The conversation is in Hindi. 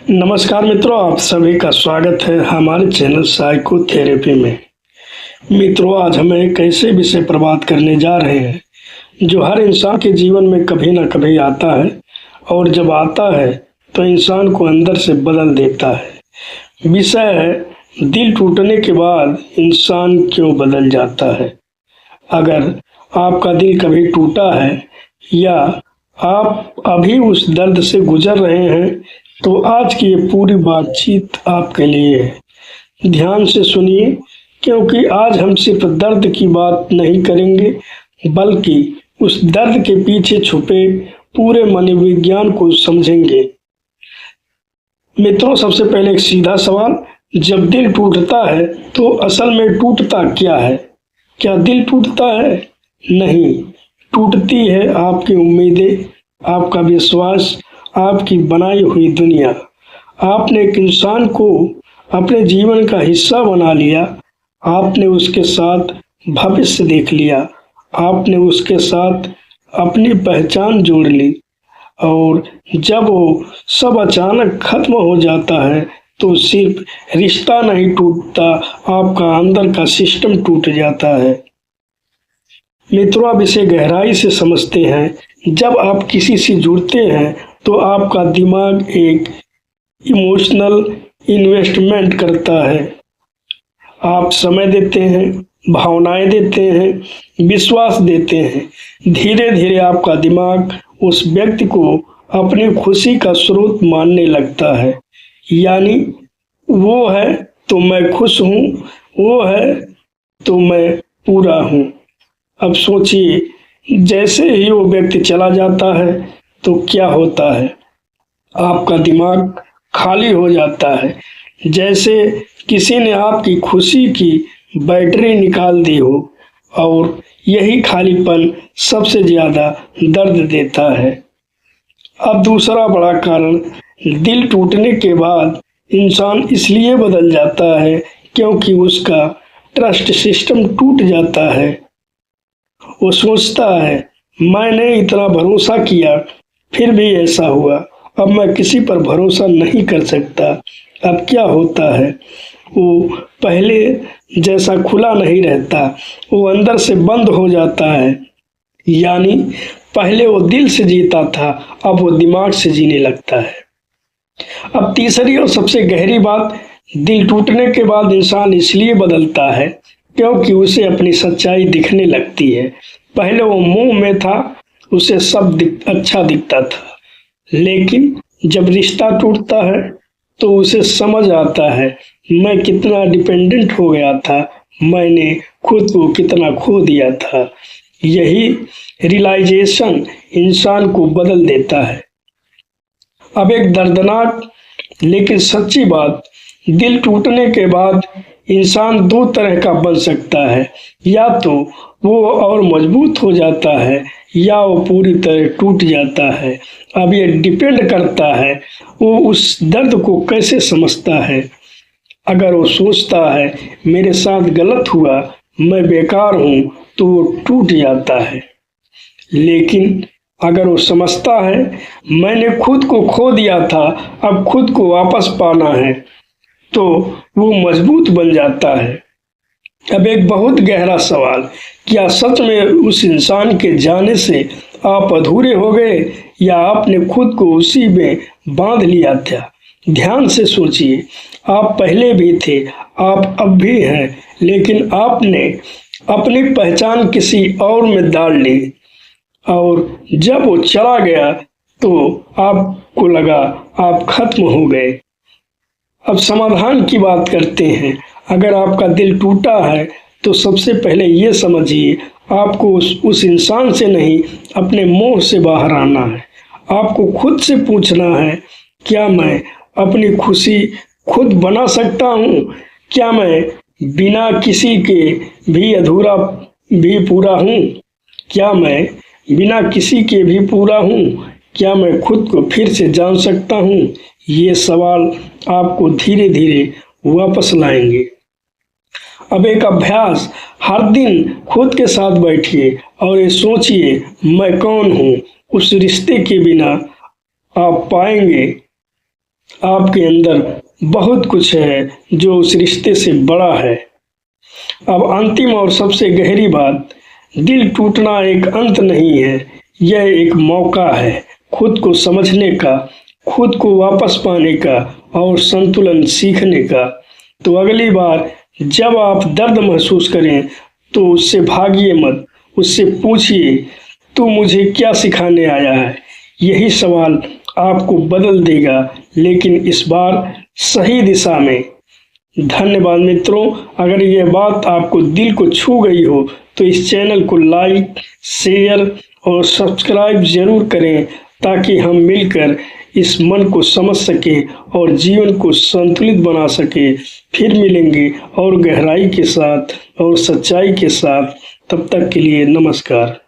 नमस्कार मित्रों, आप सभी का स्वागत है हमारे चैनल साइकोथेरेपी में। मित्रों, आज हम एक ऐसे विषय पर बात करने जा रहे हैं जो हर इंसान के जीवन में कभी ना कभी आता है और जब आता है तो इंसान को अंदर से बदल देता है। विषय है दिल टूटने के बाद इंसान क्यों बदल जाता है। अगर आपका दिल कभी टूटा है या आप अभी उस दर्द से गुजर रहे हैं तो आज की ये पूरी बातचीत आपके लिए है। ध्यान से सुनिए, क्योंकि आज हम सिर्फ दर्द की बात नहीं करेंगे बल्कि उस दर्द के पीछे छुपे पूरे मनोविज्ञान को समझेंगे। मित्रों, सबसे पहले एक सीधा सवाल, जब दिल टूटता है तो असल में टूटता क्या है? क्या दिल टूटता है? नहीं, टूटती है आपकी उम्मीदें, आपका विश्वास, आपकी बनाई हुई दुनिया। आपने एक इंसान को अपने जीवन का हिस्सा बना लिया, आपने उसके साथ भविष्य देख लिया, आपने उसके साथ अपनी पहचान जोड़ ली, और जब वो सब अचानक खत्म हो जाता है तो सिर्फ रिश्ता नहीं टूटता, आपका अंदर का सिस्टम टूट जाता है। मित्रों, अब इसे गहराई से समझते हैं। जब आप किसी से जुड़ते हैं तो आपका दिमाग एक इमोशनल इन्वेस्टमेंट करता है। आप समय देते हैं, भावनाएं देते हैं, विश्वास देते हैं। धीरे धीरे आपका दिमाग उस व्यक्ति को अपनी खुशी का स्रोत मानने लगता है। यानी वो है तो मैं खुश हूँ, वो है तो मैं पूरा हूँ। अब सोचिए, जैसे ही वो व्यक्ति चला जाता है तो क्या होता है? आपका दिमाग खाली हो जाता है, जैसे किसी ने आपकी खुशी की बैटरी निकाल दी हो, और यही खालीपन सबसे ज्यादा दर्द देता है। अब दूसरा बड़ा कारण, दिल टूटने के बाद इंसान इसलिए बदल जाता है क्योंकि उसका ट्रस्ट सिस्टम टूट जाता है। वो सोचता है, मैंने इतना भरोसा किया फिर भी ऐसा हुआ, अब मैं किसी पर भरोसा नहीं कर सकता। अब क्या होता है, वो पहले जैसा खुला नहीं रहता, वो अंदर से बंद हो जाता है। यानी पहले वो दिल से जीता था, अब वो दिमाग से जीने लगता है। अब तीसरी और सबसे गहरी बात, दिल टूटने के बाद इंसान इसलिए बदलता है क्योंकि उसे अपनी सच्चाई दिखने लगती है। पहले वो मुंह में था, उसे सब अच्छा दिखता था, लेकिन जब रिश्ता टूटता है तो उसे समझ आता है, मैं कितना डिपेंडेंट हो गया था, मैंने खुद को कितना खो दिया था। यही रियलाइजेशन इंसान को बदल देता है। अब एक दर्दनाक लेकिन सच्ची बात, दिल टूटने के बाद इंसान दो तरह का बन सकता है। या तो वो और मजबूत हो जाता है या वो पूरी तरह टूट जाता है। अब ये डिपेंड करता है वो उस दर्द को कैसे समझता है। अगर वो सोचता है मेरे साथ गलत हुआ, मैं बेकार हूँ, तो वो टूट जाता है। लेकिन अगर वो समझता है मैंने खुद को खो दिया था, अब खुद को वापस पाना है, तो वो मजबूत बन जाता है। अब एक बहुत गहरा सवाल, क्या सच में उस इंसान के जाने से आप अधूरे हो गए या आपने खुद को उसी में बांध लिया था? ध्यान से सोचिए, आप पहले भी थे, आप अब भी हैं, लेकिन आपने अपनी पहचान किसी और में डाल ली, और जब वो चला गया तो आपको लगा आप खत्म हो गए। अब समाधान की बात करते हैं। अगर आपका दिल टूटा है तो सबसे पहले ये समझिए, आपको उस इंसान से नहीं, अपने मोह से बाहर आना है। आपको खुद से पूछना है, क्या मैं अपनी खुशी खुद बना सकता हूँ? क्या मैं बिना किसी के भी अधूरा भी पूरा हूँ? क्या मैं बिना किसी के भी पूरा हूँ? क्या मैं खुद को फिर से जान सकता हूँ? ये सवाल आपको धीरे धीरे वापस लाएंगे। अब एक अभ्यास, हर दिन खुद के साथ बैठिए और ये सोचिए, मैं कौन हूँ? उस रिश्ते के बिना आप पाएंगे आपके अंदर बहुत कुछ है जो उस रिश्ते से बड़ा है। अब अंतिम और सबसे गहरी बात, दिल टूटना एक अंत नहीं है, यह एक मौका है खुद को समझने का, खुद को वापस पाने का और संतुलन सीखने का। तो अगली बार जब आप दर्द महसूस करें तो उससे भागिए मत, उससे पूछिए तू मुझे क्या सिखाने आया है। यही सवाल आपको बदल देगा, लेकिन इस बार सही दिशा में। धन्यवाद मित्रों। अगर यह बात आपको दिल को छू गई हो तो इस चैनल को लाइक, शेयर और सब्सक्राइब जरूर करें, ताकि हम मिलकर इस मन को समझ सकें और जीवन को संतुलित बना सकें। फिर मिलेंगे और गहराई के साथ और सच्चाई के साथ। तब तक के लिए नमस्कार।